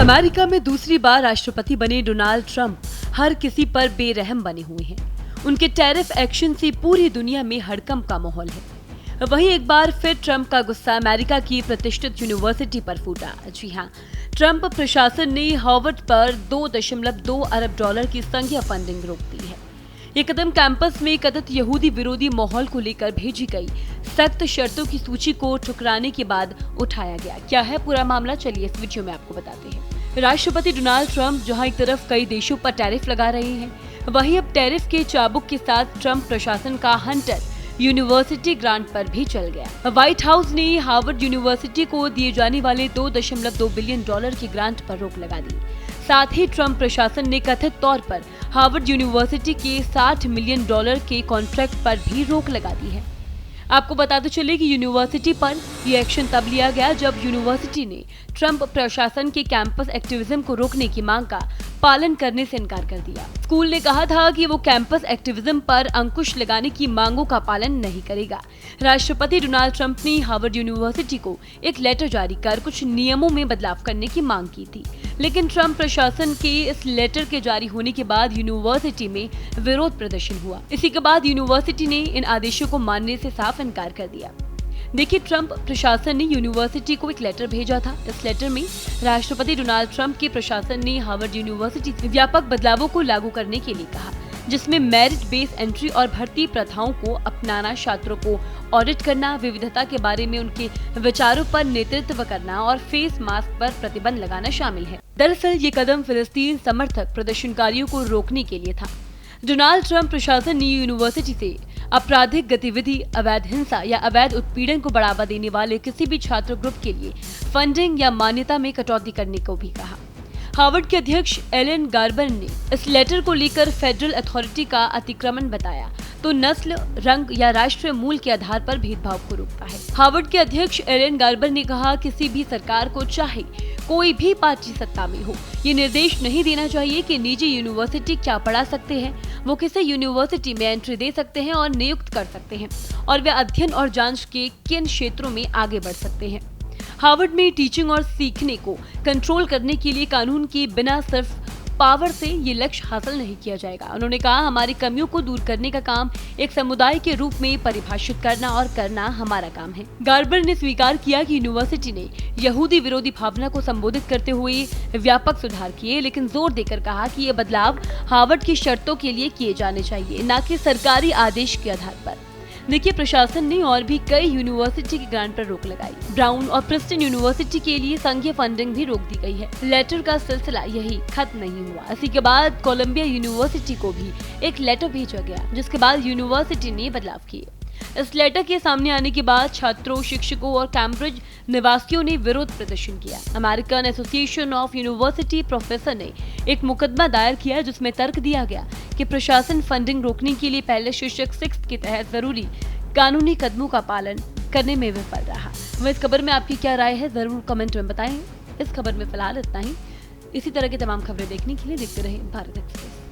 America में दूसरी बार राष्ट्रपति बने डोनाल्ड ट्रंप हर किसी पर बेरहम बने हुए हैं। उनके टैरिफ एक्शन से पूरी दुनिया में हड़कंप का माहौल है। वहीं एक बार फिर ट्रंप का गुस्सा अमेरिका की प्रतिष्ठित यूनिवर्सिटी पर फूटा। जी हां, ट्रंप प्रशासन ने हार्वर्ड पर 2.2 अरब डॉलर की संघीय फंडिंग रोक दी है। ये कदम कैंपस में कथित यहूदी विरोधी माहौल को लेकर भेजी गई सख्त शर्तों की सूची को ठुकराने के बाद उठाया गया। क्या है पूरा मामला, चलिए इस वीडियो में आपको बताते हैं। राष्ट्रपति डोनाल्ड ट्रंप जहां एक तरफ कई देशों पर टैरिफ लगा रहे हैं, वहीं अब टैरिफ के चाबुक के साथ ट्रंप प्रशासन का हंटर यूनिवर्सिटी ग्रांट पर भी चल गया। व्हाइट हाउस ने हार्वर्ड यूनिवर्सिटी को दिए जाने वाले 2.2 बिलियन डॉलर की ग्रांट पर रोक लगा दी। साथ ही ट्रंप प्रशासन ने कथित तौर पर हार्वर्ड यूनिवर्सिटी के 60 मिलियन डॉलर के कॉन्ट्रैक्ट पर भी रोक लगा दी है। आपको बताते चले कि यूनिवर्सिटी पर यह एक्शन तब लिया गया जब यूनिवर्सिटी ने ट्रंप प्रशासन के कैंपस एक्टिविज्म को रोकने की मांग का पालन करने से इनकार कर दिया। स्कूल ने कहा था कि वो कैंपस एक्टिविज्म पर अंकुश लगाने की मांगों का पालन नहीं करेगा। राष्ट्रपति डोनाल्ड ट्रंप ने हार्वर्ड यूनिवर्सिटी को एक लेटर जारी कर कुछ नियमों में बदलाव करने की मांग की थी, लेकिन ट्रंप प्रशासन के इस लेटर के जारी होने के बाद यूनिवर्सिटी में विरोध प्रदर्शन हुआ। इसी के बाद यूनिवर्सिटी ने इन आदेशों को मानने से साफ इनकार कर दिया। देखिए, ट्रंप प्रशासन ने यूनिवर्सिटी को एक लेटर भेजा था। इस लेटर में राष्ट्रपति डोनाल्ड ट्रंप के प्रशासन ने हार्वर्ड यूनिवर्सिटी से व्यापक बदलावों को लागू करने के लिए कहा, जिसमें मेरिट बेस एंट्री और भर्ती प्रथाओं को अपनाना, छात्रों को ऑडिट करना, विविधता के बारे में उनके विचारों पर नेतृत्व करना और फेस मास्क पर प्रतिबंध लगाना शामिल है। दरअसल ये कदम फिलिस्तीन समर्थक प्रदर्शनकारियों को रोकने के लिए था। डोनाल्ड ट्रंप प्रशासन ने यूनिवर्सिटी से आपराधिक गतिविधि, अवैध हिंसा या अवैध उत्पीड़न को बढ़ावा देने वाले किसी भी छात्र ग्रुप के लिए फंडिंग या मान्यता में कटौती करने को भी कहा। हार्वर्ड के अध्यक्ष एलन गार्बर ने इस लेटर को लेकर फेडरल अथॉरिटी का अतिक्रमण बताया तो नस्ल, रंग या राष्ट्रीय मूल के आधार पर भेदभाव को रोकता है। हार्वर्ड के अध्यक्ष एलन गार्बर ने कहा, किसी भी सरकार को चाहे कोई भी पार्टी सत्ता में हो, ये निर्देश नहीं देना चाहिए कि निजी यूनिवर्सिटी क्या पढ़ा सकते हैं। वो किसी यूनिवर्सिटी में एंट्री दे सकते हैं और नियुक्त कर सकते हैं और वे अध्ययन और जांच के किन क्षेत्रों में आगे बढ़ सकते हैं। हार्वर्ड में टीचिंग और सीखने को कंट्रोल करने के लिए कानून के बिना सिर्फ पावर से ये लक्ष्य हासिल नहीं किया जाएगा। उन्होंने कहा, हमारी कमियों को दूर करने का काम एक समुदाय के रूप में परिभाषित करना और करना हमारा काम है। गार्बर ने स्वीकार किया कि यूनिवर्सिटी ने यहूदी विरोधी भावना को संबोधित करते हुए व्यापक सुधार किए, लेकिन जोर देकर कहा कि ये बदलाव हार्वर्ड की शर्तों के लिए किए जाने चाहिए, न कि सरकारी आदेश के आधार पर। देखिए, प्रशासन ने और भी कई यूनिवर्सिटी की ग्रांट पर रोक लगाई। ब्राउन और प्रिंसटन यूनिवर्सिटी के लिए संघीय फंडिंग भी रोक दी गई है। लेटर का सिलसिला यही खत्म नहीं हुआ। इसी के बाद कोलंबिया यूनिवर्सिटी को भी एक लेटर भेजा गया, जिसके बाद यूनिवर्सिटी ने बदलाव किए। इस लेटर के सामने आने के बाद छात्रों, शिक्षकों और कैम्ब्रिज निवासियों ने विरोध प्रदर्शन किया। American association of university professor ने एक मुकदमा दायर किया, जिसमें तर्क दिया गया कि प्रशासन फंडिंग रोकने के लिए पहले शीर्षक 6 के तहत जरूरी कानूनी कदमों का पालन करने में विफल रहा। वह इस खबर में आपकी क्या राय है, जरूर कमेंट में बताएं। इस खबर में फिलहाल इतना ही। इसी तरह की तमाम खबरें देखने के लिए देखते रहें भारत एक्सप्रेस।